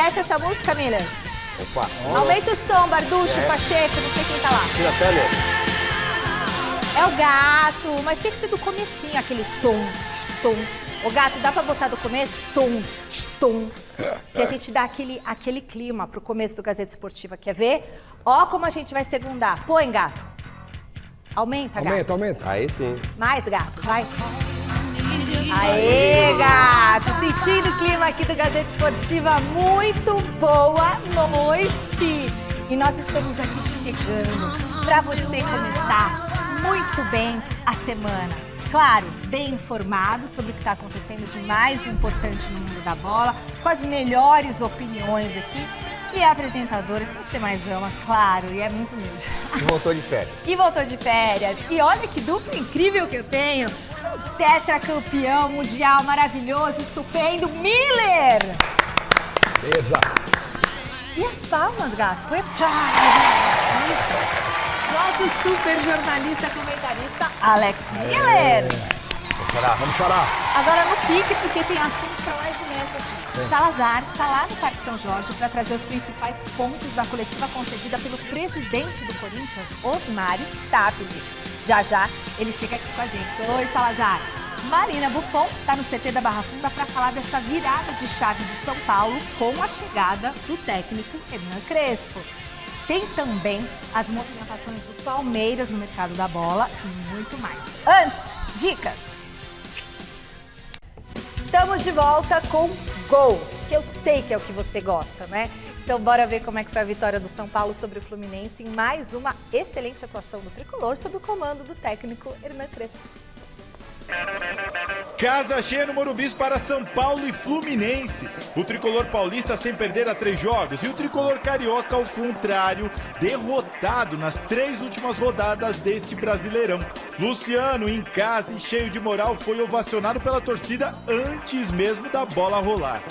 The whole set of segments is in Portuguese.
Conhece essa música, Miller? Opa. Aumenta o som, Barducho, Pacheco, não sei quem tá lá. Tira a pele. É o gato, mas tinha que ser do comecinho, aquele tom, tom. Ô gato, dá pra botar do começo? Tom, tom. Que a gente dá aquele clima pro começo do Gazeta Esportiva. Quer ver? Ó como a gente vai segundar. Põe, gato. Aumenta, gato. Aumenta. Aí sim. Mais, gato, vai. Aê, gato! Sentindo o clima aqui do Gazeta Esportiva, muito boa noite! E nós estamos aqui chegando para você começar muito bem a semana. Claro, bem informado sobre o que está acontecendo de mais importante no mundo da bola, com as melhores opiniões aqui. E a apresentadora que você mais ama, claro, e é muito humilde. E voltou de férias. E voltou de férias. E olha que dupla incrível que eu tenho. Tetracampeão mundial maravilhoso, estupendo, Miller! Beleza. E as palmas, gato? Foi nosso super jornalista, comentarista, Alex Miller. Vamos chorar. Agora no pique, porque tem assunto pra mais de metro aqui. Salazar está lá no Parque São Jorge para trazer os principais pontos da coletiva concedida pelo presidente do Corinthians, Osmar Stabile. Já ele chega aqui com a gente. Oi, Salazar. Marina Buffon está no CT da Barra Funda para falar dessa virada de chave de São Paulo com a chegada do técnico Hernan Crespo. Tem também as movimentações do Palmeiras no mercado da bola e muito mais. Antes, dicas. Estamos de volta com gols, que eu sei que é o que você gosta, né? Então bora ver como é que foi a vitória do São Paulo sobre o Fluminense em mais uma excelente atuação do Tricolor sob o comando do técnico Hernan Crespo. Casa cheia no Morumbi para São Paulo e Fluminense. O tricolor paulista sem perder a 3 jogos e o tricolor carioca, ao contrário, derrotado nas 3 últimas rodadas deste Brasileirão. Luciano, em casa e cheio de moral, foi ovacionado pela torcida antes mesmo da bola rolar.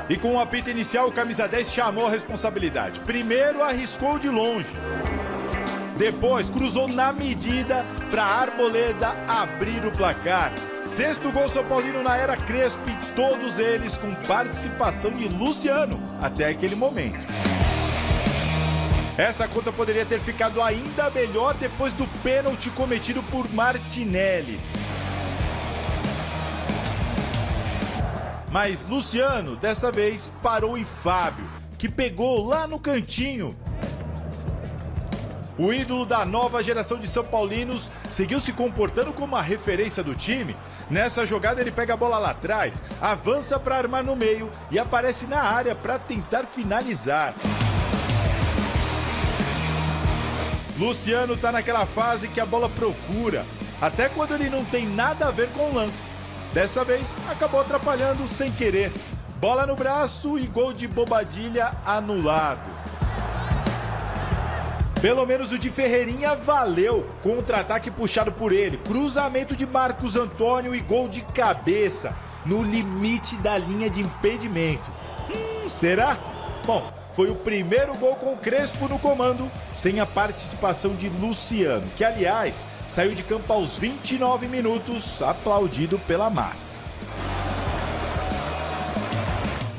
E com o apito inicial, o camisa 10 chamou a responsabilidade. Primeiro arriscou de longe. Depois cruzou na medida para Arboleda abrir o placar. 6º gol São Paulino na era Crespo e todos eles com participação de Luciano até aquele momento. Essa conta poderia ter ficado ainda melhor depois do pênalti cometido por Martinelli. Mas Luciano, dessa vez, parou em Fábio, que pegou lá no cantinho. O ídolo da nova geração de São Paulinos seguiu se comportando como a referência do time. Nessa jogada ele pega a bola lá atrás, avança para armar no meio e aparece na área para tentar finalizar. Luciano tá naquela fase que a bola procura, até quando ele não tem nada a ver com o lance. Dessa vez acabou atrapalhando sem querer. Bola no braço e gol de Bobadilha anulado. Pelo menos o de Ferreirinha valeu. Contra-ataque puxado por ele. Cruzamento de Marcos Antônio e gol de cabeça. No limite da linha de impedimento. Será? Bom, foi o primeiro gol com Crespo no comando, sem a participação de Luciano, que aliás saiu de campo aos 29 minutos, aplaudido pela massa.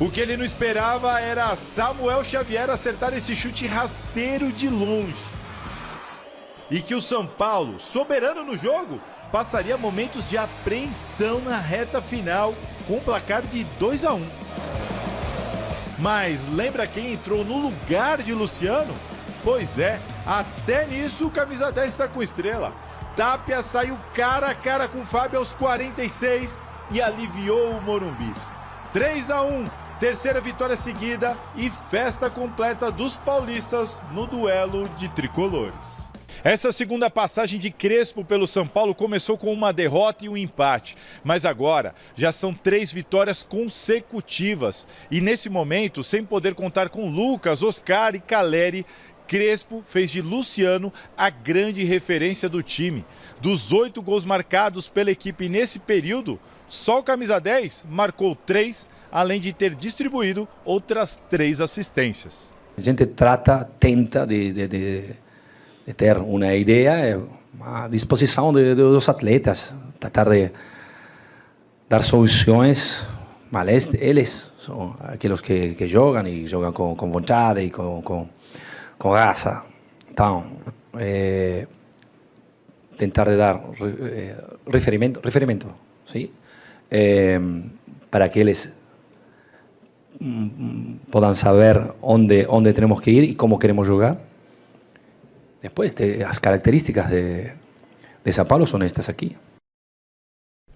O que ele não esperava era Samuel Xavier acertar esse chute rasteiro de longe. E que o São Paulo, soberano no jogo, passaria momentos de apreensão na reta final com o placar de 2-1. Mas lembra quem entrou no lugar de Luciano? Pois é, até nisso o camisa 10 está com estrela. Tapia saiu cara a cara com o Fábio aos 46 e aliviou o Morumbis. 3-1. Terceira vitória seguida e festa completa dos paulistas no duelo de tricolores. Essa segunda passagem de Crespo pelo São Paulo começou com uma derrota e um empate, mas agora já são 3 vitórias consecutivas. E nesse momento, sem poder contar com Lucas, Oscar e Caleri, Crespo fez de Luciano a grande referência do time. Dos 8 gols marcados pela equipe nesse período, só o camisa 10 marcou 3, além de ter distribuído outras 3 assistências. A gente tenta de ter uma ideia, uma disposição dos atletas, tratar dar soluções, mas eles são aqueles que jogam e jogam com vontade e com raça. Então, tentar de dar referimento, sim, para que eles possam saber onde temos que ir e como queremos jogar. Depois, as características de São Paulo são estas aqui.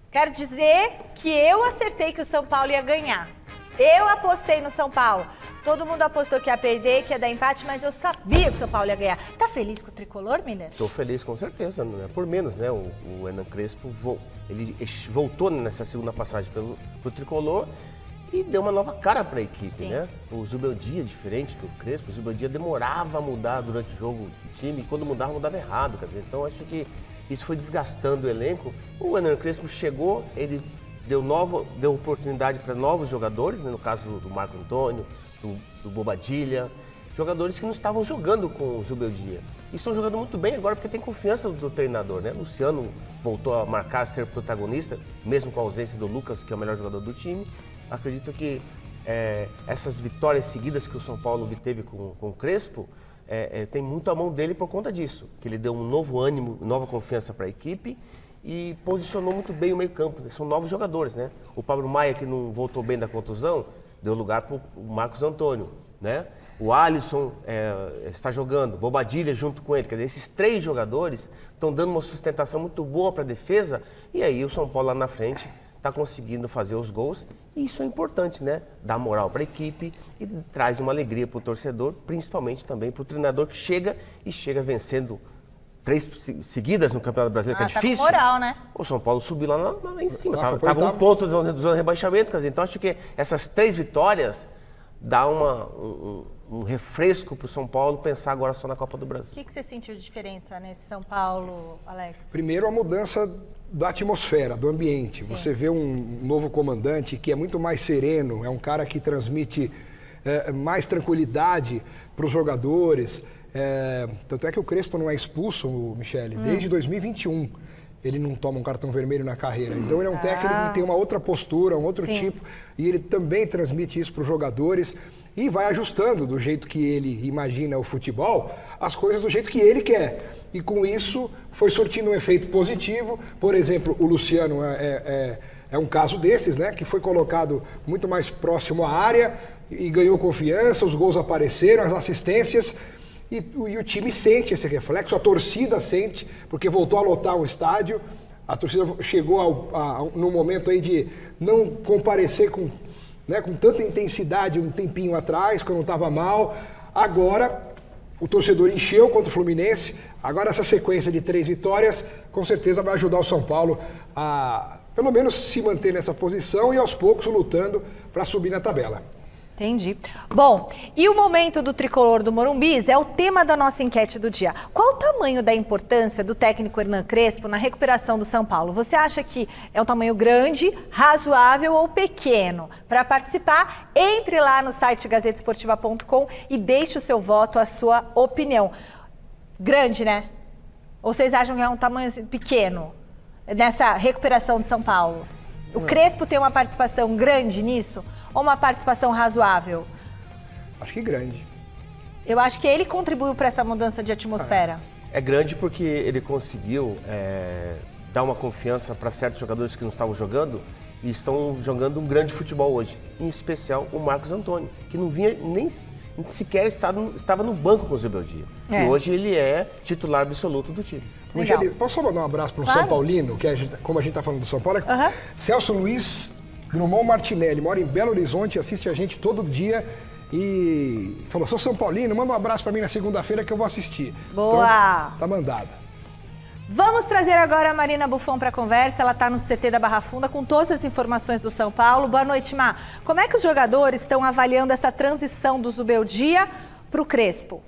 Quero dizer que eu acertei que o São Paulo ia ganhar. Eu apostei no São Paulo. Todo mundo apostou que ia perder, que ia dar empate, mas eu sabia que o São Paulo ia ganhar. Tá feliz com o tricolor, Miller? Estou feliz, com certeza. Não é por menos, né? O Hernan Crespo ele voltou nessa segunda passagem pelo tricolor e deu uma nova cara para a equipe, Sim. né? O Zubeldia, diferente do Crespo, o Zubeldia demorava a mudar durante o jogo do time e quando mudava errado, quer dizer. Então acho que isso foi desgastando o elenco. O Hernan Crespo chegou, ele deu oportunidade para novos jogadores, né? No caso do Marco Antônio, do Bobadilla, jogadores que não estavam jogando com o Zubeldia. E estão jogando muito bem agora porque tem confiança do treinador, né? Luciano voltou a marcar, ser protagonista, mesmo com a ausência do Lucas, que é o melhor jogador do time. Acredito que essas vitórias seguidas que o São Paulo obteve com o Crespo, tem muito a mão dele por conta disso, que ele deu um novo ânimo, nova confiança para a equipe e posicionou muito bem o meio-campo. São novos jogadores, né? O Pablo Maia, que não voltou bem da contusão, deu lugar para o Marcos Antônio, né? O Alisson está jogando, Bobadilla junto com ele. Quer dizer, esses 3 jogadores estão dando uma sustentação muito boa para a defesa e aí o São Paulo lá na frente está conseguindo fazer os gols. E isso é importante, né? Dá moral para a equipe e traz uma alegria para o torcedor, principalmente também para o treinador que chega vencendo 3 seguidas no Campeonato Brasileiro, que é difícil. Tá com moral, né? O São Paulo subiu lá em cima, estava 1 ponto do zona de rebaixamento, quer dizer, então acho que essas 3 vitórias dá um refresco para o São Paulo pensar agora só na Copa do Brasil. O que você sentiu de diferença nesse São Paulo, Alex? Primeiro, a mudança da atmosfera, do ambiente. Sim. Você vê um novo comandante que é muito mais sereno, é um cara que transmite mais tranquilidade para os jogadores. Tanto é que o Crespo não é expulso, Michele, desde 2021. Ele não toma um cartão vermelho na carreira. Então ele é um técnico que tem uma outra postura, um outro tipo, e ele também transmite isso para os jogadores e vai ajustando do jeito que ele imagina o futebol, as coisas do jeito que ele quer. E com isso foi surtindo um efeito positivo. Por exemplo, o Luciano é um caso desses, né? Que foi colocado muito mais próximo à área e ganhou confiança, os gols apareceram, as assistências. E o time sente esse reflexo, a torcida sente, porque voltou a lotar o estádio. A torcida chegou no momento aí de não comparecer com tanta intensidade um tempinho atrás, quando estava mal. Agora, o torcedor encheu contra o Fluminense. Agora, essa sequência de 3 vitórias, com certeza vai ajudar o São Paulo a, pelo menos, se manter nessa posição e, aos poucos, lutando para subir na tabela. Entendi. Bom, e o momento do tricolor do Morumbis é o tema da nossa enquete do dia. Qual o tamanho da importância do técnico Hernan Crespo na recuperação do São Paulo? Você acha que é um tamanho grande, razoável ou pequeno? Para participar, entre lá no site gazetesportiva.com e deixe o seu voto, a sua opinião. Grande, né? Ou vocês acham que é um tamanho pequeno nessa recuperação de São Paulo? O Crespo tem uma participação grande nisso? Ou uma participação razoável? Acho que grande. Eu acho que ele contribuiu para essa mudança de atmosfera. É grande porque ele conseguiu dar uma confiança para certos jogadores que não estavam jogando e estão jogando um grande futebol hoje. Em especial o Marcos Antônio, que não vinha nem sequer estava no banco com o Zubeldia. E hoje ele é titular absoluto do time. Michele, posso só mandar um abraço para um São Paulino, que como a gente está falando do São Paulo? Celso Luiz Drummond Martinelli, mora em Belo Horizonte, assiste a gente todo dia e falou, sou São Paulino, manda um abraço para mim na segunda-feira que eu vou assistir. Boa! Então, tá mandado. Vamos trazer agora a Marina Buffon para a conversa, ela está no CT da Barra Funda com todas as informações do São Paulo. Boa noite, Má. Como é que os jogadores estão avaliando essa transição do Zubeldia para o Crespo?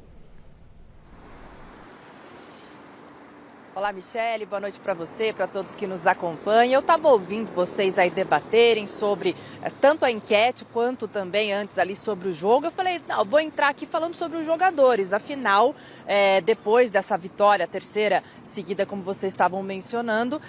Olá, Michele, boa noite para você, para todos que nos acompanham. Eu estava ouvindo vocês aí debaterem sobre tanto a enquete quanto também antes ali sobre o jogo. Eu falei, não, vou entrar aqui falando sobre os jogadores. Afinal, depois dessa vitória, a terceira seguida, como vocês estavam mencionando,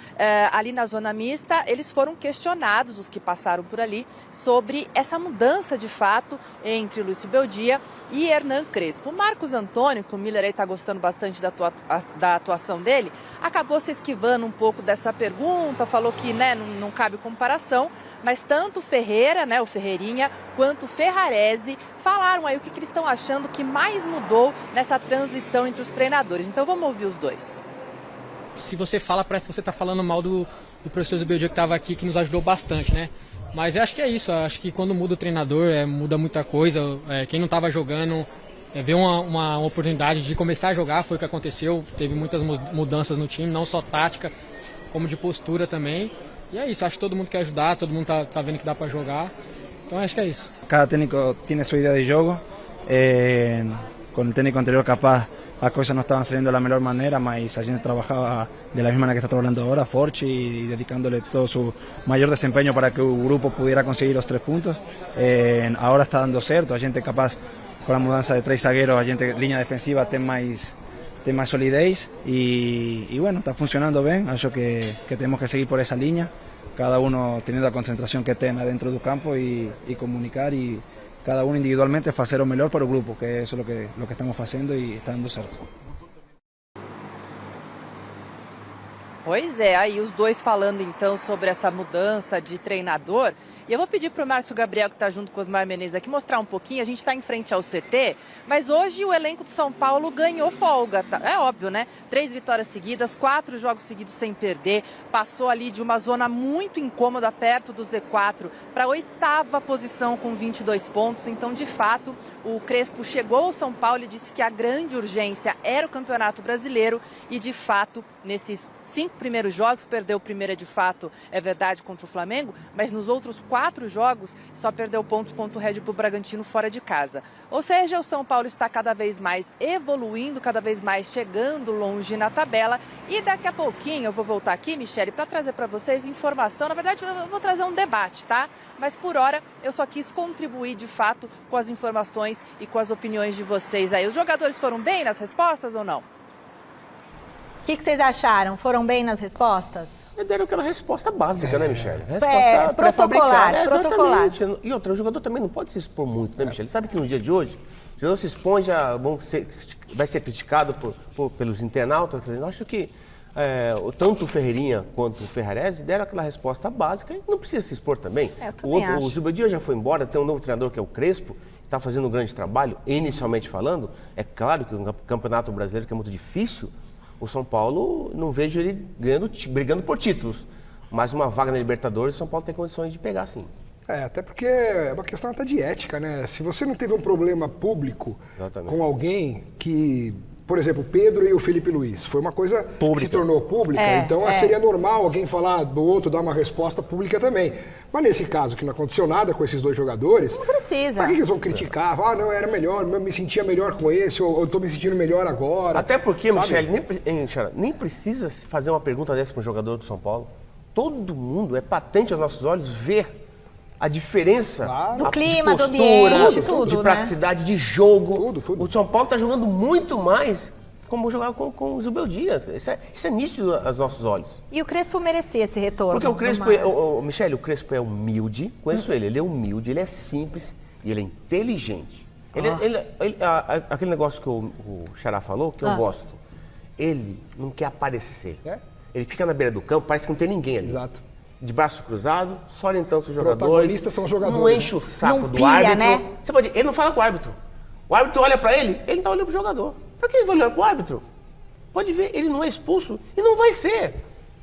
ali na zona mista, eles foram questionados, os que passaram por ali, sobre essa mudança de fato entre Lúcio Beldia e Hernan Crespo. O Marcos Antônio, que o Miller aí está gostando bastante da atuação dele, acabou se esquivando um pouco dessa pergunta, falou que não cabe comparação, mas tanto o Ferreira, o Ferreirinha, quanto o Ferrarese falaram aí o que eles estão achando que mais mudou nessa transição entre os treinadores. Então vamos ouvir os dois. Se você fala, parece que você está falando mal do professor Zubeldia que estava aqui, que nos ajudou bastante, né? Mas eu acho que é isso, eu acho que quando muda o treinador, muda muita coisa. Quem não estava jogando vê uma oportunidade de começar a jogar, foi o que aconteceu. Teve muitas mudanças no time, não só tática, como de postura também. E é isso, acho que todo mundo quer ajudar, todo mundo tá vendo que dá para jogar. Então acho que é isso. Cada técnico tiene su idea de juego. Con el técnico anterior capaz las cosas no estaban saliendo de la mejor manera, mas a gente trabajaba de la misma manera que está trabajando ahora, Forchi, y dedicándole todo su mayor desempeño para que el grupo pudiera conseguir los 3 puntos. Ahora está dando certo, a gente capaz con la mudanza de 3 zagueros, a gente línea defensiva tem mais solidez y bueno, está funcionando bien. Acho que tenemos que seguir por esa línea, cada uno teniendo la concentración que tenga dentro del campo y comunicar, y cada uno individualmente hacer o melhor para o grupo, que eso es lo que estamos haciendo y está dando certo. Pois é, aí os dois falando então sobre essa mudança de treinador. E eu vou pedir para o Márcio Gabriel, que está junto com o Osmar Menezes aqui, mostrar um pouquinho. A gente está em frente ao CT, mas hoje o elenco do São Paulo ganhou folga. É óbvio, né? 3 vitórias seguidas, 4 jogos seguidos sem perder. Passou ali de uma zona muito incômoda, perto do Z4, para a 8ª posição com 22 pontos. Então, de fato, o Crespo chegou ao São Paulo e disse que a grande urgência era o Campeonato Brasileiro. E, de fato, nesses 5 primeiros jogos, perdeu o primeiro, de fato, é verdade, contra o Flamengo, mas nos outros 4 jogos só perdeu pontos contra o Red Bull Bragantino fora de casa. Ou seja, o São Paulo está cada vez mais evoluindo, cada vez mais chegando longe na tabela. E daqui a pouquinho eu vou voltar aqui, Michele, para trazer para vocês informação. Na verdade, eu vou trazer um debate, tá? Mas por hora eu só quis contribuir de fato com as informações e com as opiniões de vocês aí. Os jogadores foram bem nas respostas ou não? O que vocês acharam? Foram bem nas respostas? Deram aquela resposta básica, né, Michele? Resposta protocolar. Exatamente. E outra, o jogador também não pode se expor muito, né, Michele? Sabe que no dia de hoje, o jogador se expõe, vai ser criticado pelos internautas. Eu acho que tanto o Ferreirinha quanto o Ferrarese deram aquela resposta básica e não precisa se expor também. O Zubeldia já foi embora, tem um novo treinador que é o Crespo, está fazendo um grande trabalho, inicialmente falando. É claro que o Campeonato Brasileiro, que é muito difícil, o São Paulo, não vejo ele brigando por títulos. Mas uma vaga na Libertadores, o São Paulo tem condições de pegar, sim. Até porque é uma questão até de ética, né? Se você não teve um problema público com alguém que, por exemplo, o Pedro e o Felipe Luiz, foi uma coisa que se tornou pública, então seria normal alguém falar do outro, dar uma resposta pública também. Mas nesse caso, que não aconteceu nada com esses 2 jogadores, não precisa. Pra que eles vão criticar? Não, era melhor, eu me sentia melhor com esse, ou eu tô me sentindo melhor agora. Até porque, Michele, nem precisa fazer uma pergunta dessa para um jogador do São Paulo. Todo mundo, é patente aos nossos olhos, ver a diferença do clima, de postura, do ambiente, tudo, de praticidade, de jogo. Tudo. O São Paulo está jogando muito mais como jogava com o Zubeldia. Isso é nítido aos nossos olhos. E o Crespo merecia esse retorno. Porque o Crespo, Michele, o Crespo é humilde, conheço ele é humilde, ele é simples e ele é inteligente. Aquele negócio que o Xará falou, que eu gosto, ele não quer aparecer. Ele fica na beira do campo, parece que não tem ninguém ali. Exato. De braço cruzado, só orientando seus jogadores. Protagonistas são os jogadores. Não enche o saco do árbitro. Né? Ele não fala com o árbitro. O árbitro olha pra ele não tá olhando pro jogador. Pra que ele vai olhar pro árbitro? Pode ver, ele não é expulso e não vai ser.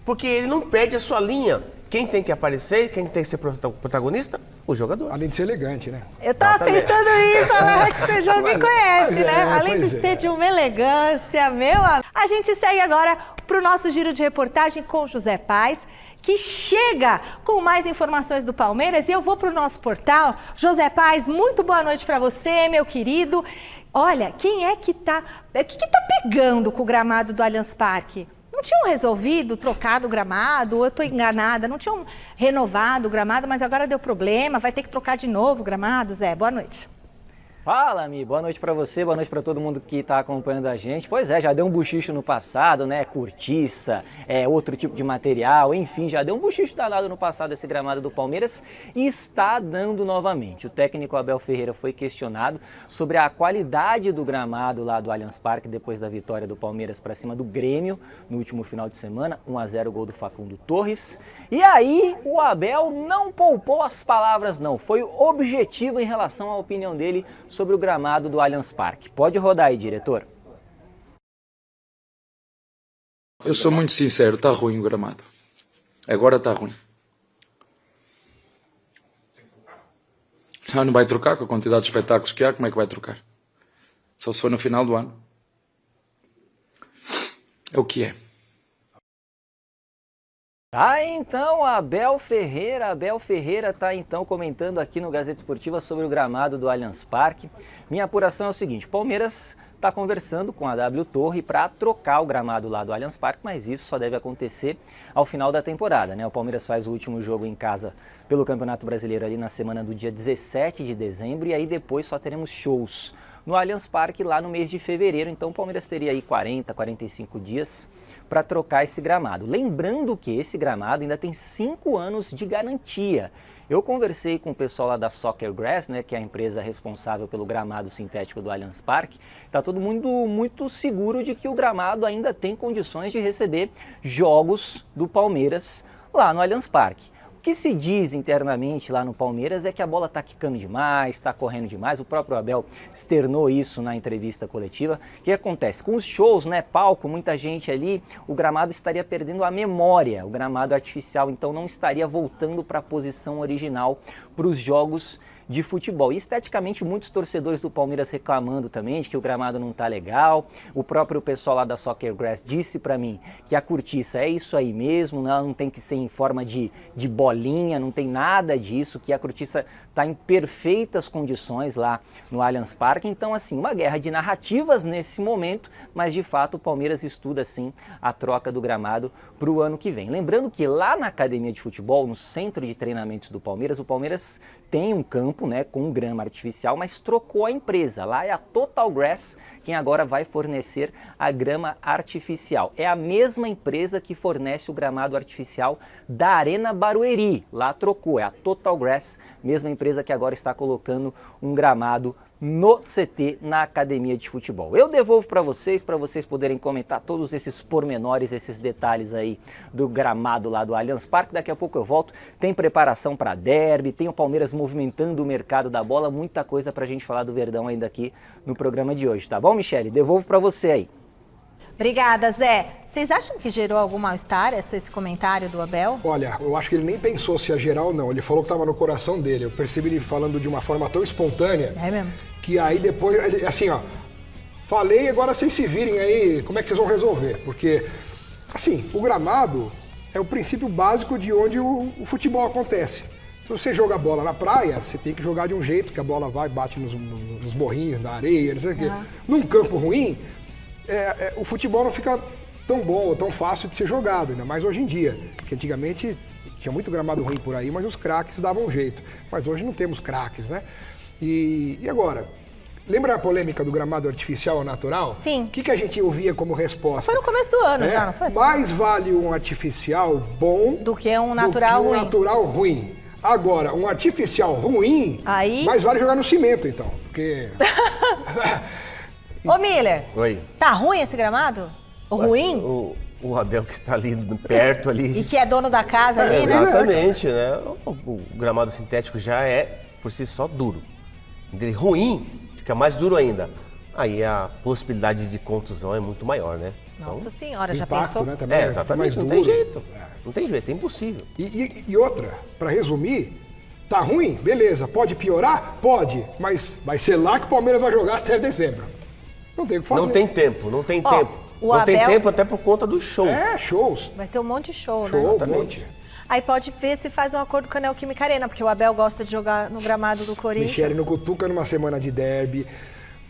Porque ele não perde a sua linha. Quem tem que aparecer, quem tem que ser protagonista? O jogador. Além de ser elegante, né? Eu tava pensando isso, Alex, que você já me conhece, né? Além de ser de uma elegância, meu amigo. A gente segue agora pro nosso giro de reportagem com José Paes, que chega com mais informações do Palmeiras. E eu vou pro nosso portal. José Paes, muito boa noite para você, meu querido. Olha, quem é que tá... O que tá pegando com o gramado do Allianz Parque? Não tinham resolvido, trocado o gramado, ou eu estou enganada, não tinham renovado o gramado, mas agora deu problema, vai ter que trocar de novo o gramado, Zé. Boa noite. Fala, Mi. Boa noite para você, boa noite para todo mundo que está acompanhando a gente. Pois é, já deu um buchicho no passado, né? Cortiça, outro tipo de material, enfim, já deu um buchicho danado no passado esse gramado do Palmeiras e está dando novamente. O técnico Abel Ferreira foi questionado sobre a qualidade do gramado lá do Allianz Parque depois da vitória do Palmeiras para cima do Grêmio no último final de semana, 1-0 gol do Facundo Torres. E aí o Abel não poupou as palavras não, foi objetivo em relação à opinião dele sobre o gramado do Allianz Parque. Pode rodar aí, diretor. Eu sou muito sincero, está ruim o gramado. Agora está ruim. Não vai trocar com a quantidade de espetáculos que há, como é que vai trocar? Só se for no final do ano. É o que é. Então, Abel Ferreira está então comentando aqui no Gazeta Esportiva sobre o gramado do Allianz Parque. Minha apuração é o seguinte, o Palmeiras está conversando com a W Torre para trocar o gramado lá do Allianz Parque, mas isso só deve acontecer ao final da temporada, né? O Palmeiras faz o último jogo em casa pelo Campeonato Brasileiro ali na semana do dia 17 de dezembro e aí depois só teremos shows no Allianz Parque lá no mês de fevereiro, então o Palmeiras teria aí 40, 45 dias para trocar esse gramado. Lembrando que esse gramado ainda tem 5 anos de garantia. Eu conversei com o pessoal lá da Soccer Grass, né, que é a empresa responsável pelo gramado sintético do Allianz Parque. Está todo mundo muito seguro de que o gramado ainda tem condições de receber jogos do Palmeiras lá no Allianz Parque. O que se diz internamente lá no Palmeiras é que a bola está quicando demais, está correndo demais. O próprio Abel externou isso na entrevista coletiva. O que acontece? Com os shows, né, palco, muita gente ali, o gramado estaria perdendo a memória. O gramado artificial, então, não estaria voltando para a posição original para os jogos de futebol. E esteticamente muitos torcedores do Palmeiras reclamando também de que o gramado não tá legal. O próprio pessoal lá da Soccer Grass disse para mim que a cortiça é isso aí mesmo, ela não tem que ser em forma de bolinha, não tem nada disso, que a cortiça tá em perfeitas condições lá no Allianz Parque. Então, assim, uma guerra de narrativas nesse momento, mas de fato o Palmeiras estuda sim a troca do gramado para o ano que vem. Lembrando que lá na academia de futebol, no centro de treinamentos do Palmeiras, o Palmeiras tem um campo, né, com grama artificial, mas trocou a empresa. Lá é a Total Grass quem agora vai fornecer a grama artificial. É a mesma empresa que fornece o gramado artificial da Arena Barueri. Lá trocou, é a Total Grass, mesma empresa que agora está colocando um gramado no CT, na academia de futebol. Eu devolvo para vocês poderem comentar todos esses pormenores, esses detalhes aí do gramado lá do Allianz Parque. Daqui a pouco eu volto. Tem preparação para derby, tem o Palmeiras movimentando o mercado da bola, muita coisa para a gente falar do Verdão ainda aqui no programa de hoje, tá bom, Michele? Devolvo para você aí. Obrigada, Zé. Vocês acham que gerou algum mal-estar esse comentário do Abel? Olha, eu acho que ele nem pensou se ia gerar ou não. Ele falou que estava no coração dele. Eu percebi ele falando de uma forma tão espontânea. É mesmo? Que aí depois, assim, ó, falei, agora vocês se virem aí, como é que vocês vão resolver? Porque, assim, o gramado é o princípio básico de onde o futebol acontece. Se você joga a bola na praia, você tem que jogar de um jeito que a bola vai, bate nos morrinhos, na areia, não sei o quê. Num campo ruim, o futebol não fica tão bom ou tão fácil de ser jogado, ainda mais hoje em dia. Porque antigamente tinha muito gramado ruim por aí, mas os craques davam um jeito. Mas hoje não temos craques, né? E agora? Lembra a polêmica do gramado artificial ou natural? Sim. O que a gente ouvia como resposta? Foi no começo do ano já, não foi? Mais vale um artificial bom do que um natural ruim. Natural ruim. Agora, um artificial ruim, aí mais vale jogar no cimento, então. Porque... Ô, Miller. Oi. Tá ruim esse gramado? O ruim? O Abel que está ali perto ali. E que é dono da casa ali, né? Exatamente, né? O gramado sintético já é, por si só, duro. Ele ruim, fica mais duro ainda. Aí a possibilidade de contusão é muito maior, né? Nossa senhora, já impacto, pensou? Né, também exatamente, mais não duro. tem jeito. Não tem jeito, é impossível. E outra, para resumir, tá ruim? Beleza, pode piorar? Pode, mas vai ser lá que o Palmeiras vai jogar até dezembro. Não tem o que fazer. Não tem tempo, não tem tempo. O não Abel... tem tempo até por conta dos shows. Shows. Vai ter um monte de show, né? Um monte. Aí pode ver se faz um acordo com a Neoquímica Arena, porque o Abel gosta de jogar no gramado do Corinthians. Michele no Cutuca numa semana de derby,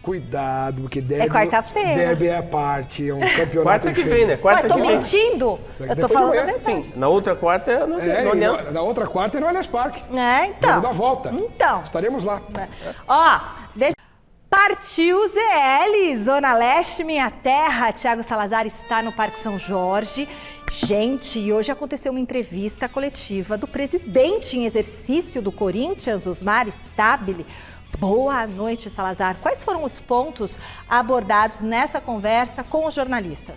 Cuidado, porque derby, É quarta-feira. derby é a parte, é um campeonato Quarta que vem, né? Ué, Quarta tô que vem. mentindo? Eu tô Depois falando de a amanhã, verdade. Sim, na outra quarta é no É, Allianz. na outra quarta é no Allianz Parque. É, então. Jogo da volta. Então. Estaremos lá. Ó, partiu ZL, Zona Leste, minha terra. Thiago Salazar está no Parque São Jorge. Gente, e hoje aconteceu uma entrevista coletiva do presidente em exercício do Corinthians, Osmar Stabile. Boa noite, Salazar. Quais foram os pontos abordados nessa conversa com os jornalistas?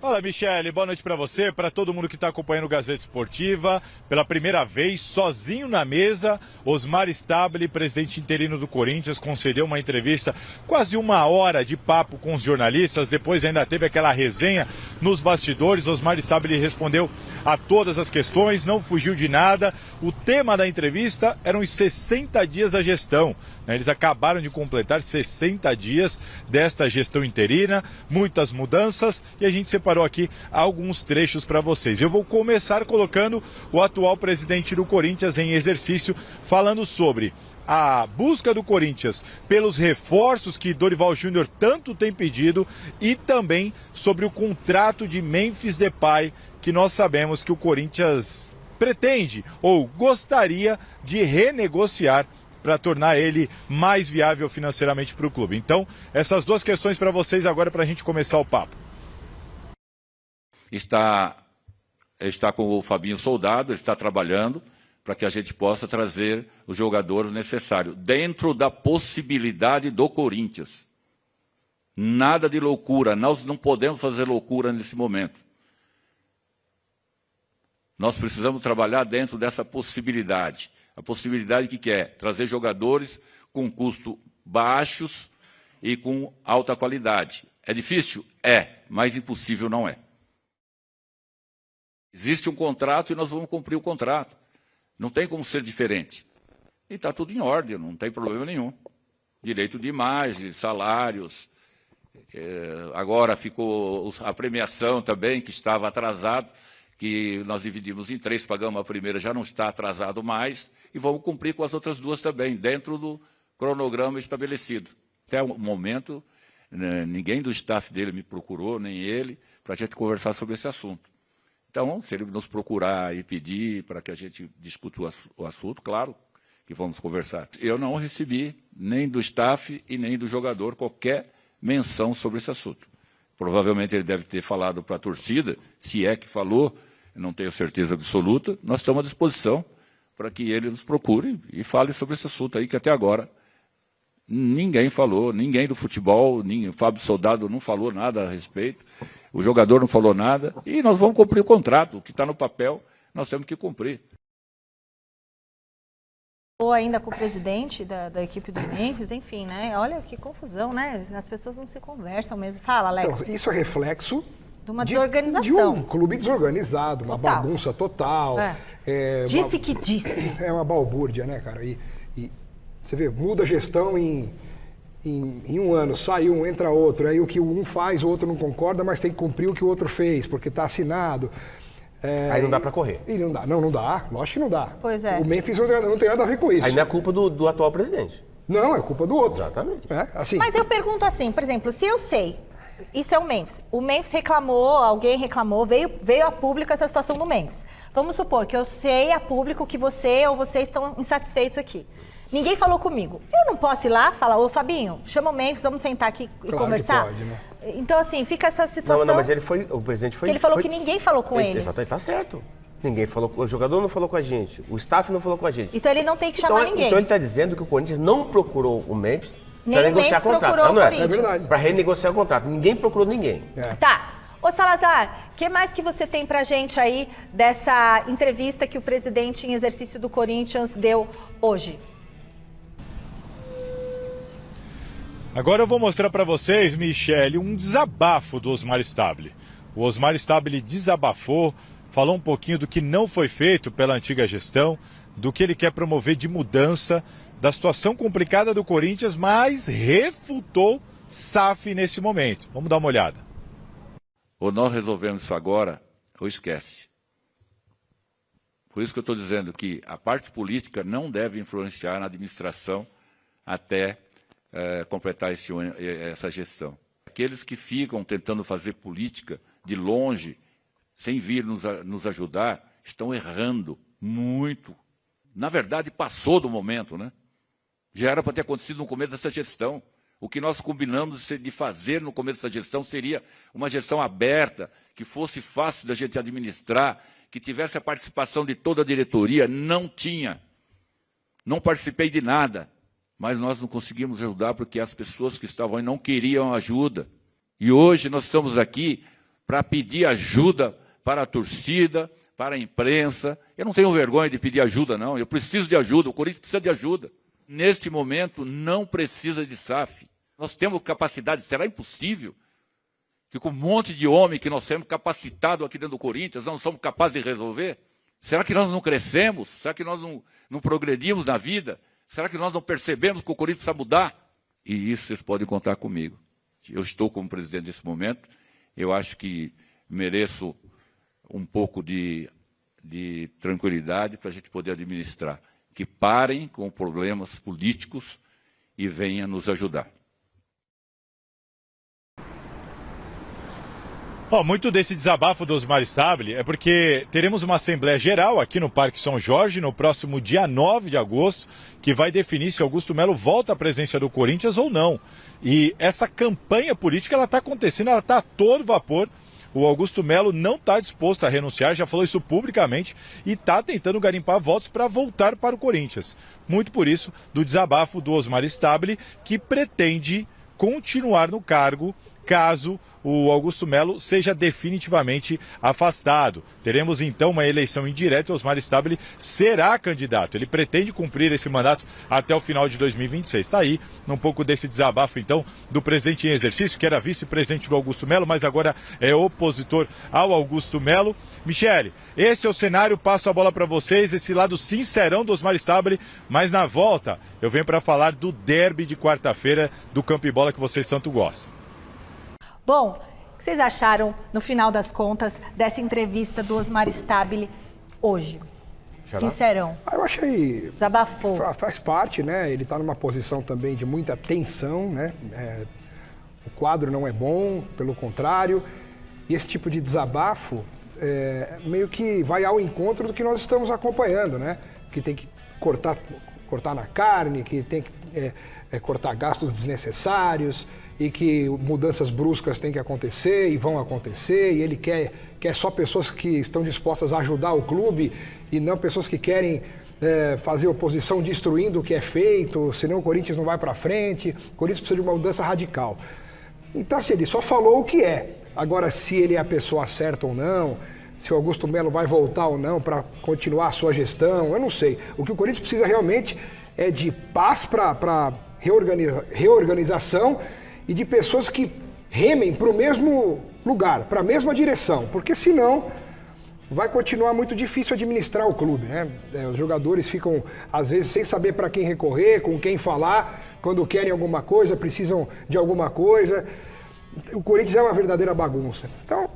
Fala, Michele, boa noite para você, para todo mundo que está acompanhando o Gazeta Esportiva. Pela primeira vez, sozinho na mesa, Osmar Stabile, presidente interino do Corinthians, concedeu uma entrevista, quase 1 hora de papo com os jornalistas. Depois ainda teve aquela resenha nos bastidores. Osmar Stabile respondeu a todas as questões, não fugiu de nada. O tema da entrevista eram os 60 dias da gestão. Eles acabaram de completar 60 dias desta gestão interina, muitas mudanças, e a gente separou aqui alguns trechos para vocês. Eu vou começar colocando o atual presidente do Corinthians em exercício, falando sobre a busca do Corinthians pelos reforços que Dorival Júnior tanto tem pedido e também sobre o contrato de Memphis Depay, que nós sabemos que o Corinthians pretende ou gostaria de renegociar para tornar ele mais viável financeiramente para o clube. Então, essas duas questões para vocês agora para a gente começar o papo. Está com o Fabinho Soldado, ele está trabalhando para que a gente possa trazer os jogadores necessários, dentro da possibilidade do Corinthians. Nada de loucura, nós não podemos fazer loucura nesse momento. Nós precisamos trabalhar dentro dessa possibilidade. A possibilidade que é trazer jogadores com custo baixos e com alta qualidade. É difícil? É, mas impossível não é. Existe um contrato e nós vamos cumprir o contrato. Não tem como ser diferente. E está tudo em ordem, não tem problema nenhum. Direito de imagem, salários. Agora ficou a premiação também, que estava atrasado, que nós dividimos em 3, pagamos a primeira, já não está atrasado mais, e vamos cumprir com as outras 2 também, dentro do cronograma estabelecido. Até o momento, ninguém do staff dele me procurou, nem ele, para a gente conversar sobre esse assunto. Então, se ele nos procurar e pedir para que a gente discuta o assunto, claro que vamos conversar. Eu não recebi, nem do staff e nem do jogador, qualquer menção sobre esse assunto. Provavelmente ele deve ter falado para a torcida, se é que falou, não tenho certeza absoluta. Nós estamos à disposição para que ele nos procure e fale sobre esse assunto aí, que até agora ninguém falou, ninguém do futebol, o Fábio Soldado não falou nada a respeito, o jogador não falou nada, e nós vamos cumprir o contrato, o que está no papel, nós temos que cumprir. Ou ainda com o presidente da equipe do Memphis, enfim, né? Olha que confusão, né? As pessoas não se conversam mesmo. Fala, Alex. Então, isso é reflexo de uma desorganização. De um clube desorganizado, uma bagunça total. Disse que disse. É uma balbúrdia, né, cara? E você vê, muda a gestão em 1 ano, sai um, entra outro. Aí o que um faz, o outro não concorda, mas tem que cumprir o que o outro fez, porque está assinado. Aí não dá para correr. E não dá. Não dá. Lógico que não dá. Pois é. O Memphis não tem nada a ver com isso. Aí não é culpa do atual presidente. Não, é culpa do outro. Exatamente. Assim. Mas eu pergunto assim, por exemplo, se eu sei, isso é o Memphis. O Memphis reclamou, alguém reclamou, veio a público essa situação do Memphis. Vamos supor que eu sei a público que você ou vocês estão insatisfeitos aqui. Ninguém falou comigo. Eu não posso ir lá e falar, ô Fabinho, chama o Memphis, vamos sentar aqui e conversar? Que pode, né? Então, assim, fica essa situação. Não, mas o presidente foi... Ele falou que ninguém falou com ele. Exatamente, tá certo. Ninguém falou, o jogador não falou com a gente, o staff não falou com a gente. Então ele não tem que chamar ninguém. Então ele está dizendo que o Corinthians não procurou o Memphis para Nem negociar o contrato. procurou Não o é? Corinthians. É verdade. Para renegociar o contrato. Ninguém procurou ninguém. Tá. Ô Salazar, o que mais que você tem pra gente aí dessa entrevista que o presidente em exercício do Corinthians deu hoje? Agora eu vou mostrar para vocês, Michele, um desabafo do Osmar Stabile. O Osmar Stabile desabafou, falou um pouquinho do que não foi feito pela antiga gestão, do que ele quer promover de mudança, da situação complicada do Corinthians, mas refutou SAF nesse momento. Vamos dar uma olhada. Ou nós resolvemos isso agora, ou esquece. Por isso que eu estou dizendo que a parte política não deve influenciar na administração até completar essa gestão. Aqueles que ficam tentando fazer política de longe, sem vir nos ajudar, estão errando muito. Na verdade, passou do momento, né? Já era para ter acontecido no começo dessa gestão. O que nós combinamos de fazer no começo dessa gestão seria uma gestão aberta, que fosse fácil da gente administrar, que tivesse a participação de toda a diretoria. Não tinha. Não participei de nada. Mas nós não conseguimos ajudar porque as pessoas que estavam aí não queriam ajuda. E hoje nós estamos aqui para pedir ajuda para a torcida, para a imprensa. Eu não tenho vergonha de pedir ajuda, não. Eu preciso de ajuda, o Corinthians precisa de ajuda. Neste momento, não precisa de SAF. Nós temos capacidade, será impossível que com um monte de homem que nós temos capacitado aqui dentro do Corinthians, não somos capazes de resolver? Será que nós não crescemos? Será que nós não progredimos na vida? Será que nós não percebemos que o Corinthians precisa mudar? E isso vocês podem contar comigo. Eu estou como presidente nesse momento, eu acho que mereço um pouco de tranquilidade para a gente poder administrar. Que parem com problemas políticos e venham nos ajudar. Muito desse desabafo do Osmar Stabile é porque teremos uma Assembleia Geral aqui no Parque São Jorge no próximo dia 9 de agosto, que vai definir se Augusto Melo volta à presidência do Corinthians ou não. E essa campanha política ela está acontecendo, ela está a todo vapor. O Augusto Melo não está disposto a renunciar, já falou isso publicamente, e está tentando garimpar votos para voltar para o Corinthians. Muito por isso do desabafo do Osmar Stabile, que pretende continuar no cargo caso o Augusto Melo seja definitivamente afastado. Teremos então uma eleição indireta e Osmar Stabile será candidato. Ele pretende cumprir esse mandato até o final de 2026. Está aí um pouco desse desabafo então do presidente em exercício, que era vice-presidente do Augusto Melo, mas agora é opositor ao Augusto Melo. Michele, esse é o cenário, passo a bola para vocês, esse lado sincerão do Osmar Stabile, mas na volta eu venho para falar do derby de quarta-feira do Campo e Bola que vocês tanto gostam. Bom, o que vocês acharam, no final das contas, dessa entrevista do Osmar Stabile hoje? Sincerão. Eu achei... Desabafou. Faz parte, né? Ele está numa posição também de muita tensão, né? O quadro não é bom, pelo contrário. E esse tipo de desabafo meio que vai ao encontro do que nós estamos acompanhando, né? Que tem que cortar na carne, que tem que cortar gastos desnecessários e que mudanças bruscas têm que acontecer e vão acontecer, e ele quer só pessoas que estão dispostas a ajudar o clube e não pessoas que querem fazer oposição destruindo o que é feito, senão o Corinthians não vai para frente. O Corinthians precisa de uma mudança radical. Então, assim, ele só falou o que é. Agora, se ele é a pessoa certa ou não, se o Augusto Melo vai voltar ou não para continuar a sua gestão, eu não sei. O que o Corinthians precisa realmente é de paz para reorganização e de pessoas que remem para o mesmo lugar, para a mesma direção, porque senão vai continuar muito difícil administrar o clube, né? Os jogadores ficam, às vezes, sem saber para quem recorrer, com quem falar, quando querem alguma coisa, precisam de alguma coisa. O Corinthians é uma verdadeira bagunça. Então,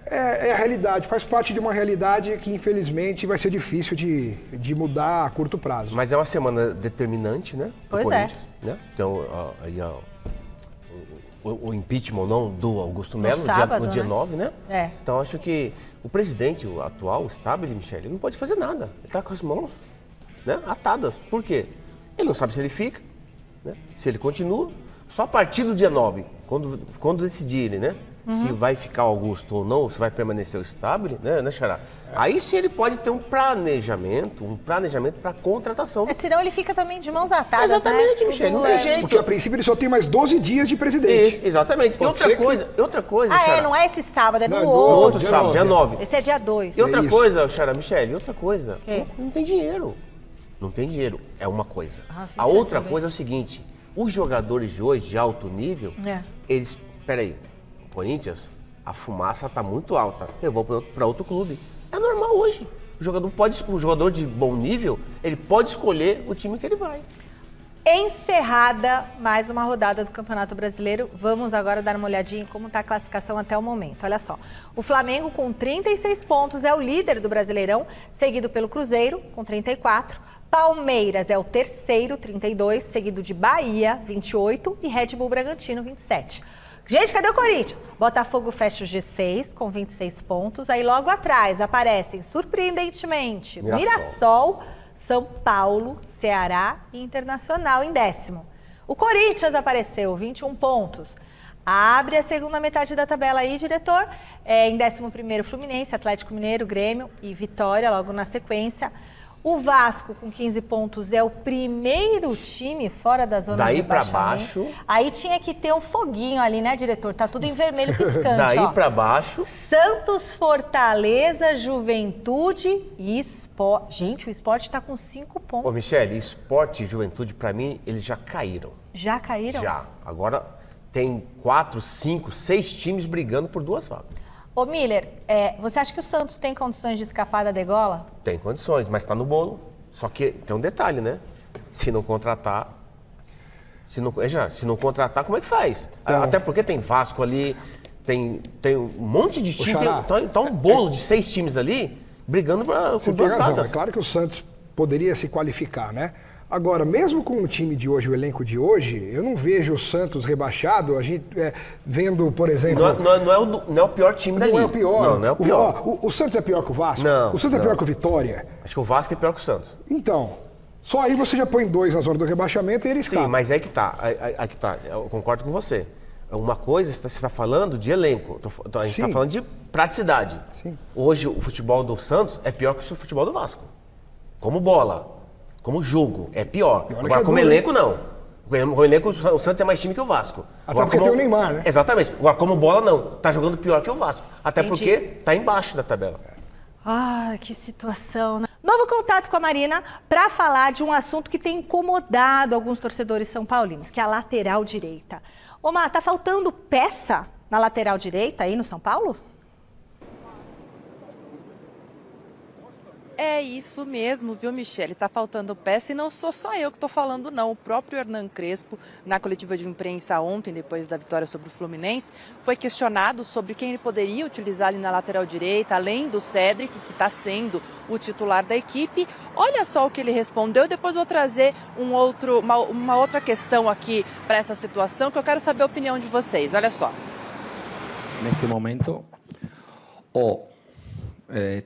é a realidade, faz parte de uma realidade que, infelizmente, vai ser difícil de mudar a curto prazo. Mas é uma semana determinante, né? Pois Corinthians, né? Então, o impeachment ou não do Augusto Melo, no dia 9, né? Então, acho que o presidente, o atual, o Stabile, Michele, ele não pode fazer nada. Ele está com as mãos, né, atadas. Por quê? Ele não sabe se ele fica, né? Se ele continua. Só a partir do dia 9, quando decidirem, né? Se vai ficar o Augusto ou não, se vai permanecer o Stabile, né, Xará? Aí sim ele pode ter um planejamento para contratação. Senão ele fica também de mãos atadas, exatamente, né? Michele, não tem jeito. Porque a princípio ele só tem mais 12 dias de presidente. Exatamente. E outra coisa, Ah, Xará. não é esse sábado, é no No outro. outro sábado, dia 9. Esse é dia 2. E outra coisa, Xará, Michele, outra coisa. Que? Não tem dinheiro. Não tem dinheiro, é uma coisa. A outra coisa é o seguinte, os jogadores de hoje, de alto nível, eles... Peraí, o Corinthians, a fumaça está muito alta. Eu vou para outro clube. É normal hoje. O jogador de bom nível, ele pode escolher o time que ele vai. Encerrada mais uma rodada do Campeonato Brasileiro, vamos agora dar uma olhadinha em como está a classificação até o momento. Olha só, o Flamengo com 36 pontos é o líder do Brasileirão, seguido pelo Cruzeiro com 34, Palmeiras é o terceiro, 32, seguido de Bahia, 28 e Red Bull Bragantino, 27. Gente, cadê o Corinthians? Botafogo fecha o G6 com 26 pontos, aí logo atrás aparecem, surpreendentemente, Mirassol, São Paulo, Ceará e Internacional em 10º. O Corinthians apareceu, 21 pontos. Abre a segunda metade da tabela aí, diretor. Em 11º, Fluminense, Atlético Mineiro, Grêmio e Vitória, logo na sequência. O Vasco, com 15 pontos, é o primeiro time fora da zona de rebaixamento. Daí pra baixo... Aí tinha que ter um foguinho ali, né, diretor? Tá tudo em vermelho piscante, Daí pra baixo... Santos, Fortaleza, Juventude e Sport. Gente, o Sport tá com 5 pontos. Ô, Michele, Sport e Juventude, pra mim, eles já caíram. Já caíram? Já. Agora tem 4, 5, 6 times brigando por 2 vagas. Ô, Miller, você acha que o Santos tem condições de escapar da degola? Tem condições, mas tá no bolo. Só que tem um detalhe, né? Se não contratar... Se não contratar, como é que faz? Então, até porque tem Vasco ali, tem um monte de time, tá um bolo de 6 times ali brigando com 2 vagas. É claro que o Santos poderia se qualificar, né? Agora, mesmo com o time de hoje, o elenco de hoje, eu não vejo o Santos rebaixado, a gente vendo, por exemplo... Não é o pior time dali. Não é o pior. Não é o pior. O Santos é pior que o Vasco? Não. O Santos é pior que o Vitória? Acho que o Vasco é pior que o Santos. Então, só aí você já põe 2 na zona do rebaixamento e ele escapa. Sim, mas aí que tá. Eu concordo com você. Uma coisa, você está falando de elenco. A gente está falando de praticidade. Sim. Hoje, o futebol do Santos é pior que o futebol do Vasco. Como bola. Como jogo, é pior. Agora, como elenco, não. Como elenco, o Santos é mais time que o Vasco. Até porque tem o Neymar, né? Exatamente. Agora, como bola, não. Tá jogando pior que o Vasco. Até porque tá embaixo da tabela. Ah, que situação, né? Novo contato com a Marina para falar de um assunto que tem incomodado alguns torcedores são paulinos, que é a lateral direita. Ô, Má, tá faltando peça na lateral direita aí no São Paulo? É isso mesmo, viu, Michele? Tá faltando peça e não sou só eu que tô falando, não. O próprio Hernan Crespo, na coletiva de imprensa ontem, depois da vitória sobre o Fluminense, foi questionado sobre quem ele poderia utilizar ali na lateral direita, além do Cédric, que está sendo o titular da equipe. Olha só o que ele respondeu, depois vou trazer uma outra questão aqui para essa situação, que eu quero saber a opinião de vocês. Olha só. Neste momento,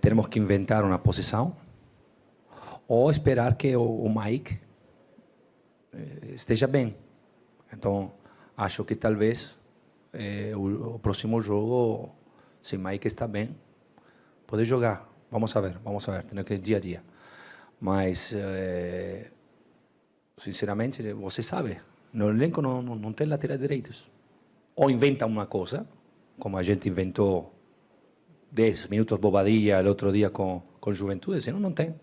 temos que inventar uma posição ou esperar que o Mike esteja bem. Então, acho que talvez o próximo jogo, se Mike está bem, pode jogar. Vamos ver, tem que ir dia a dia. Mas, sinceramente, você sabe, no elenco não tem laterais direitos. Ou inventa uma coisa, como a gente inventou 10 minutos Bobadilla el otro día con Juventude, senão não tem.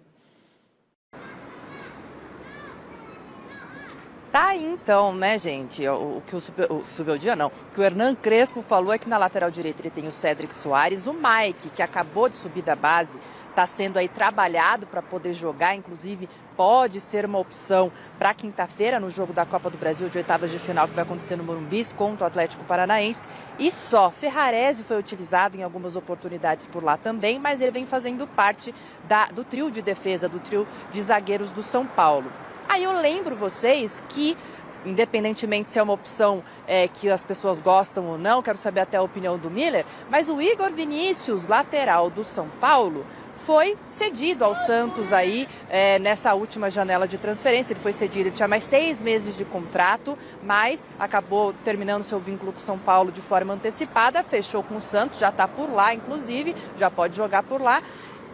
Tá aí então, né, gente, o que o Hernan Crespo falou é que na lateral direita ele tem o Cédric Soares, o Mike, que acabou de subir da base, está sendo aí trabalhado para poder jogar, inclusive pode ser uma opção para quinta-feira no jogo da Copa do Brasil de oitavas de final que vai acontecer no Morumbi contra o Atlético Paranaense. E só, Ferrarese foi utilizado em algumas oportunidades por lá também, mas ele vem fazendo parte do trio de defesa, do trio de zagueiros do São Paulo. Aí eu lembro vocês que, independentemente se é uma opção que as pessoas gostam ou não, quero saber até a opinião do Miller, mas o Igor Vinícius, lateral do São Paulo, foi cedido ao Santos aí nessa última janela de transferência. Ele foi cedido, ele tinha mais 6 meses de contrato, mas acabou terminando seu vínculo com o São Paulo de forma antecipada, fechou com o Santos, já está por lá, inclusive, já pode jogar por lá.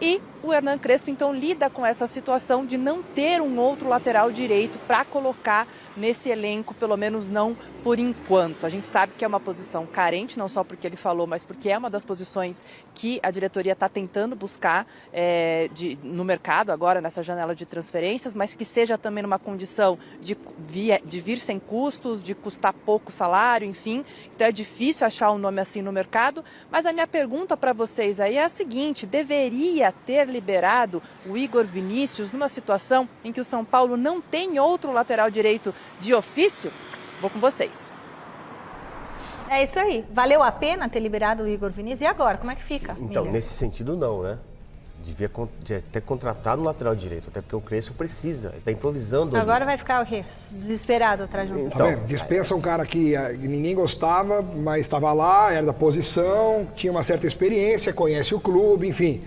E o Hernan Crespo, então, lida com essa situação de não ter um outro lateral direito para colocar nesse elenco, pelo menos não por enquanto. A gente sabe que é uma posição carente, não só porque ele falou, mas porque é uma das posições que a diretoria está tentando buscar no mercado agora, nessa janela de transferências, mas que seja também numa condição de vir sem custos, de custar pouco salário, enfim. Então é difícil achar um nome assim no mercado, mas a minha pergunta para vocês aí é a seguinte: deveria ter liberado o Igor Vinícius numa situação em que o São Paulo não tem outro lateral direito de ofício? Vou com vocês. É isso aí. Valeu a pena ter liberado o Igor Vinícius? E agora, como é que fica? Então, Miller? nesse sentido, não, né? Devia ter contratado um lateral direito, até porque o Crespo precisa, ele está improvisando. Agora vai ficar o quê? Desesperado atrás de um... Tá vendo? Dispensa um cara que ninguém gostava, mas estava lá, era da posição, tinha uma certa experiência, conhece o clube, enfim.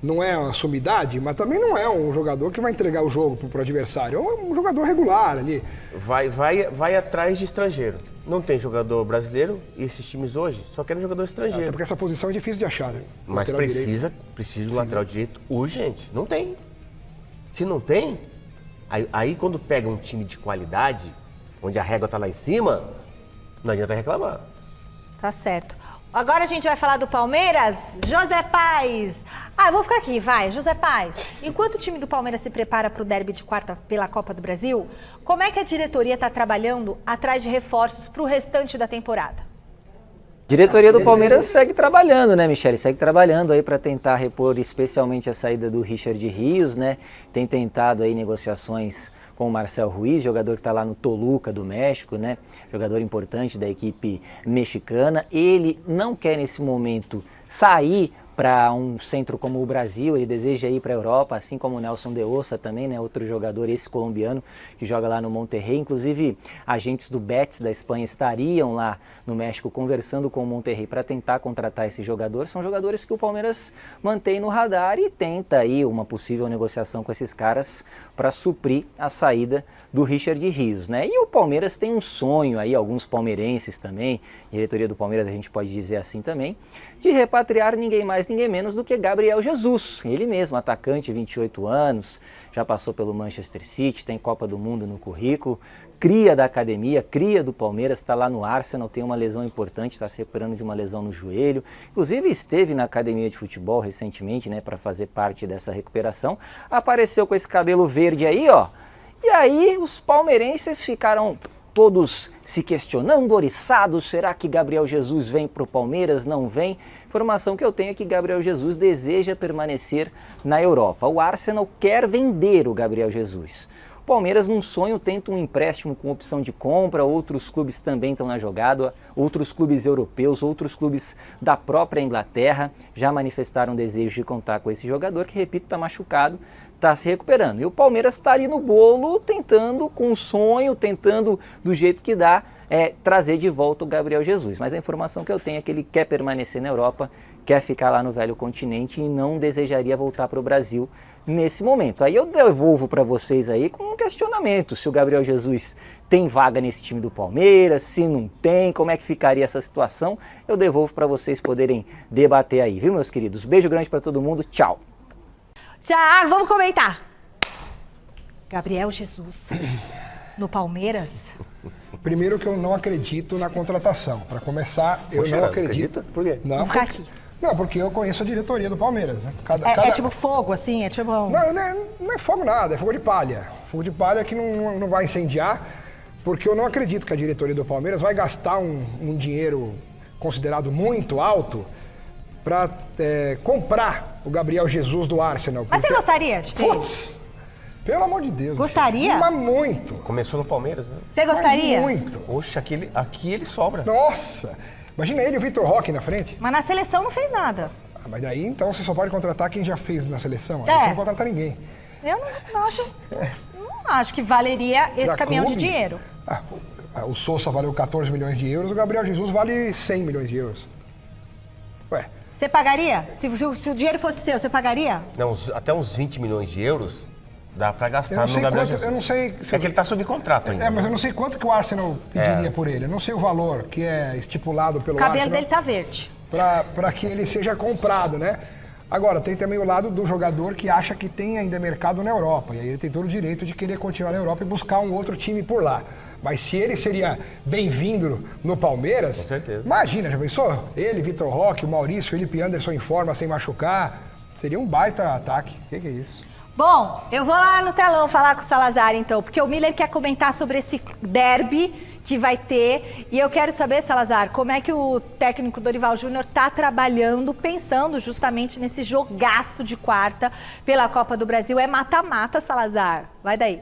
Não é uma sumidade, mas também não é um jogador que vai entregar o jogo pro adversário. É um jogador regular ali. Vai atrás de estrangeiro. Não tem jogador brasileiro e esses times hoje só querem jogador estrangeiro. Até porque essa posição é difícil de achar, né? Mas precisa de um lateral direito urgente. Não tem. Se não tem, aí quando pega um time de qualidade, onde a régua tá lá em cima, não adianta reclamar. Tá certo. Agora a gente vai falar do Palmeiras. José Paz. Eu vou ficar aqui, vai. José Paz, enquanto o time do Palmeiras se prepara para o derby de quarta pela Copa do Brasil, como é que a diretoria está trabalhando atrás de reforços para o restante da temporada? Diretoria do Palmeiras segue trabalhando, né, Michele? Segue trabalhando aí para tentar repor especialmente a saída do Richard Rios, né? Tem tentado aí negociações com o Marcel Ruiz, jogador que está lá no Toluca do México, né? Jogador importante da equipe mexicana. Ele não quer nesse momento sair para um centro como o Brasil, ele deseja ir para a Europa, assim como o Nelson de Ossa também, né, outro jogador, esse colombiano, que joga lá no Monterrey. Inclusive, agentes do Betis da Espanha estariam lá no México conversando com o Monterrey para tentar contratar esse jogador. São jogadores que o Palmeiras mantém no radar e tenta aí uma possível negociação com esses caras para suprir a saída do Richard Rios, né? E o Palmeiras tem um sonho aí, alguns palmeirenses também, diretoria do Palmeiras a gente pode dizer assim também, de repatriar ninguém mais, ninguém menos do que Gabriel Jesus. Ele mesmo, atacante, 28 anos, já passou pelo Manchester City, tem Copa do Mundo no currículo, cria da academia, cria do Palmeiras, está lá no Arsenal, tem uma lesão importante, está se recuperando de uma lesão no joelho. Inclusive esteve na academia de futebol recentemente, né, para fazer parte dessa recuperação. Apareceu com esse cabelo verde aí, ó. E aí os palmeirenses ficaram todos se questionando, oriçados, será que Gabriel Jesus vem para o Palmeiras? Não vem? Informação que eu tenho é que Gabriel Jesus deseja permanecer na Europa. O Arsenal quer vender o Gabriel Jesus. O Palmeiras, num sonho, tenta um empréstimo com opção de compra, outros clubes também estão na jogada, outros clubes europeus, outros clubes da própria Inglaterra já manifestaram desejo de contar com esse jogador, que, repito, está machucado, está se recuperando. E o Palmeiras está ali no bolo, tentando, com um sonho, tentando do jeito que dá, trazer de volta o Gabriel Jesus. Mas a informação que eu tenho é que ele quer permanecer na Europa, quer ficar lá no velho continente e não desejaria voltar para o Brasil nesse momento. Aí eu devolvo para vocês aí com um questionamento, se o Gabriel Jesus tem vaga nesse time do Palmeiras, se não tem, como é que ficaria essa situação, eu devolvo para vocês poderem debater aí, viu, meus queridos? Beijo grande para todo mundo, tchau! Tchau, vamos comentar. Gabriel Jesus, no Palmeiras? Primeiro que eu não acredito na contratação. Para começar, eu não acredito. Por quê? Não, Vou ficar aqui. Não, porque eu conheço a diretoria do Palmeiras. Né? É tipo fogo, assim? É tipo... Não é fogo nada, é fogo de palha. Fogo de palha que não vai incendiar, porque eu não acredito que a diretoria do Palmeiras vai gastar um dinheiro considerado muito alto para comprar o Gabriel Jesus do Arsenal. Mas você gostaria de ter? Putz, pelo amor de Deus. Gostaria? Mas muito. Começou no Palmeiras, né? Você gostaria? Mas muito. Oxe, aqui ele sobra. Nossa, imagina ele e o Vitor Roque na frente. Mas na seleção não fez nada. Mas daí, então, você só pode contratar quem já fez na seleção. Aí você não contrata ninguém. Eu não acho... Não acho que valeria esse Pra caminhão clube? de dinheiro. O Sousa valeu 14 milhões de euros, o Gabriel Jesus vale 100 milhões de euros. Ué. Você pagaria? Se o dinheiro fosse seu, você pagaria? Não, até uns 20 milhões de euros dá pra gastar no Gabriel Jesus. Eu não sei... É que ele tá sob contrato ainda. Mas eu não sei quanto que o Arsenal pediria por ele. Eu não sei o valor que é estipulado pelo O cabelo Arsenal dele tá verde. para que ele seja comprado, né? Agora, tem também o lado do jogador que acha que tem ainda mercado na Europa. E aí ele tem todo o direito de querer continuar na Europa e buscar um outro time por lá. Mas se ele seria bem-vindo no Palmeiras, com certeza. Imagina, já pensou? Ele, Vitor Roque, o Maurício, Felipe Anderson em forma, sem machucar. Seria um baita ataque. O que é isso? Bom, eu vou lá no telão falar com o Salazar, então, porque o Miller quer comentar sobre esse derby que vai ter. E eu quero saber, Salazar, como é que o técnico Dorival Júnior está trabalhando, pensando justamente nesse jogaço de quarta pela Copa do Brasil. É mata-mata, Salazar. Vai daí.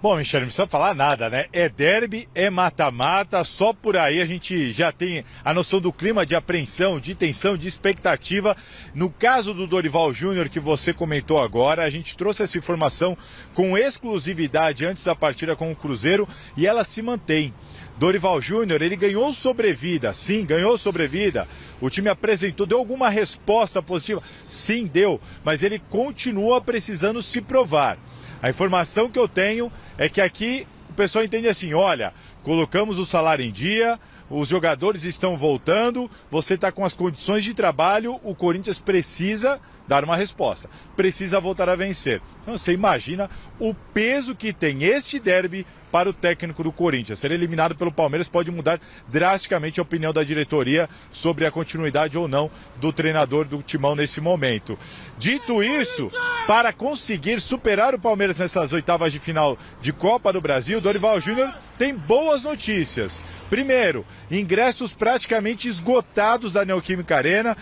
Bom, Michele, não precisa falar nada, né? É derby, é mata-mata, só por aí a gente já tem a noção do clima de apreensão, de tensão, de expectativa. No caso do Dorival Júnior, que você comentou agora, a gente trouxe essa informação com exclusividade antes da partida com o Cruzeiro e ela se mantém. Dorival Júnior, ele ganhou sobrevida, sim, ganhou sobrevida. O time apresentou, deu alguma resposta positiva? Sim, deu, mas ele continua precisando se provar. A informação que eu tenho é que aqui o pessoal entende assim, olha, colocamos o salário em dia, os jogadores estão voltando, você está com as condições de trabalho, o Corinthians precisa dar uma resposta, precisa voltar a vencer. Então você imagina o peso que tem este derby para o técnico do Corinthians. Ser eliminado pelo Palmeiras pode mudar drasticamente a opinião da diretoria sobre a continuidade ou não do treinador do Timão nesse momento. Dito isso, para conseguir superar o Palmeiras nessas oitavas de final de Copa do Brasil, Dorival Júnior tem boas notícias. Primeiro, ingressos praticamente esgotados da Neoquímica Arena.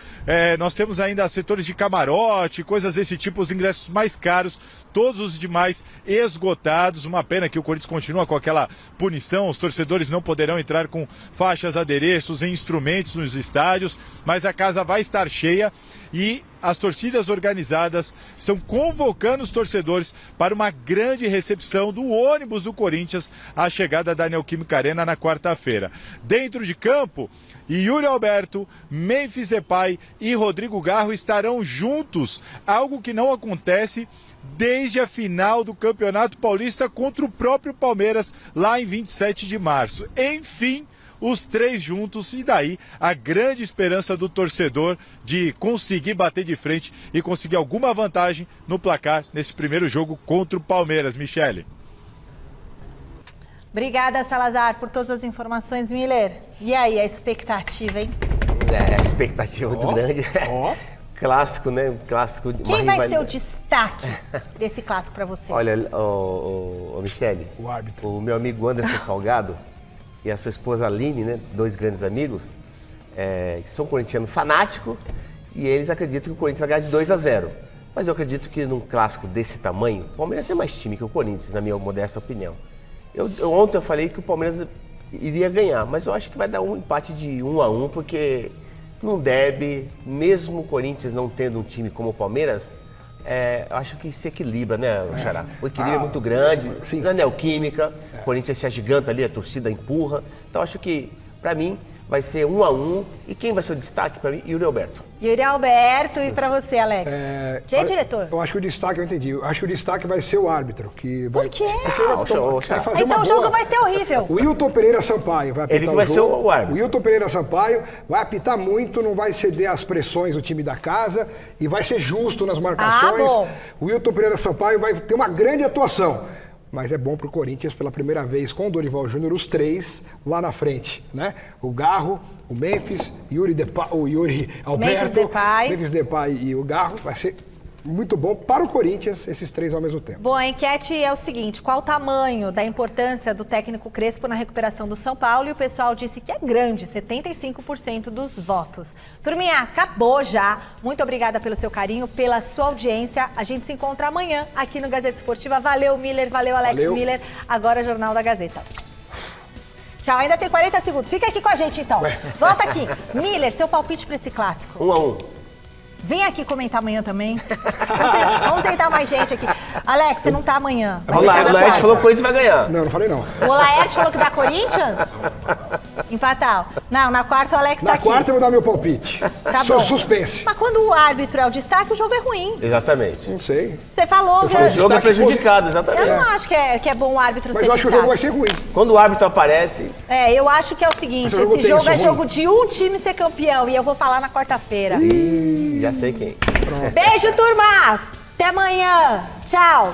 Nós temos ainda setores de camarote, coisas desse tipo, os ingressos mais caros, todos os demais esgotados. Uma pena que o Corinthians continua com aquela punição, os torcedores não poderão entrar com faixas, adereços e instrumentos nos estádios, mas a casa vai estar cheia e as torcidas organizadas estão convocando os torcedores para uma grande recepção do ônibus do Corinthians à chegada da Neoquímica Arena na quarta-feira. Dentro de campo, Yuri Alberto, Memphis Depay e Rodrigo Garro estarão juntos, algo que não acontece desde a final do Campeonato Paulista contra o próprio Palmeiras, lá em 27 de março. Enfim, os três juntos, e daí a grande esperança do torcedor de conseguir bater de frente e conseguir alguma vantagem no placar nesse primeiro jogo contra o Palmeiras. Michele. Obrigada, Salazar, por todas as informações. Miller, e aí, a expectativa, hein? A expectativa muito grande. Clássico, né? Clássico. Quem vai ser o destaque desse clássico para você? Olha, Michele, o árbitro. O meu amigo Anderson Salgado e a sua esposa Aline, né? Dois grandes amigos, que são corintianos fanáticos, e eles acreditam que o Corinthians vai ganhar de 2-0. Mas eu acredito que num clássico desse tamanho, o Palmeiras é mais time que o Corinthians, na minha modesta opinião. Ontem eu falei que o Palmeiras iria ganhar, mas eu acho que vai dar um empate de 1-1, porque num derby, mesmo o Corinthians não tendo um time como o Palmeiras, eu acho que se equilibra, né, Xará? O equilíbrio é muito grande, na Neoquímica, o Corinthians se agiganta ali, a torcida empurra. Então acho que, pra mim, vai ser 1-1. E quem vai ser o destaque pra mim? Yuri Alberto. Yuri Alberto, e pra você, Alex? Quem é diretor? Eu acho que o destaque, eu entendi. Eu acho que o destaque vai ser o árbitro. Que vai, Por quê? Vai fazer então o jogo vai ser horrível. O Wilton Pereira Sampaio vai apitar Ele vai ser o árbitro. O Wilton Pereira Sampaio vai apitar muito, não vai ceder às pressões do time da casa e vai ser justo nas marcações. Bom. O Wilton Pereira Sampaio vai ter uma grande atuação. Mas é bom para o Corinthians, pela primeira vez, com o Dorival Júnior, os três lá na frente, né? O Garro, o Memphis, o Yuri Alberto, Memphis Depay e o Garro. Vai ser muito bom para o Corinthians, esses três ao mesmo tempo. Bom, a enquete é o seguinte: qual o tamanho da importância do técnico Crespo na recuperação do São Paulo? E o pessoal disse que é grande, 75% dos votos. Turminha, acabou já. Muito obrigada pelo seu carinho, pela sua audiência. A gente se encontra amanhã aqui no Gazeta Esportiva. Valeu, Miller, valeu, Alex Miller. Agora, Jornal da Gazeta. Tchau, ainda tem 40 segundos. Fica aqui com a gente, então. Volta aqui. Miller, seu palpite para esse clássico. 1-1. Vem aqui comentar amanhã também. Vamos sentar mais gente aqui. Alex, você não tá amanhã. O Laerte falou que o Corinthians vai ganhar. Não falei não. O Laerte falou que dá Corinthians? Empatar. Não, na quarta o Alex tá aqui. Na quarta eu vou dar meu palpite. Tá bom. Suspense. Mas quando o árbitro é o destaque, o jogo é ruim. Exatamente. Não sei. Você falou... O jogo é prejudicado, exatamente. Eu não acho que é bom o árbitro ser Mas eu acho que o jogo vai ser ruim. Quando o árbitro aparece... eu acho que é o seguinte, esse jogo é jogo de um time ser campeão, e eu vou falar na quarta-feira. Já sei quem. Beijo, turma! Até amanhã! Tchau!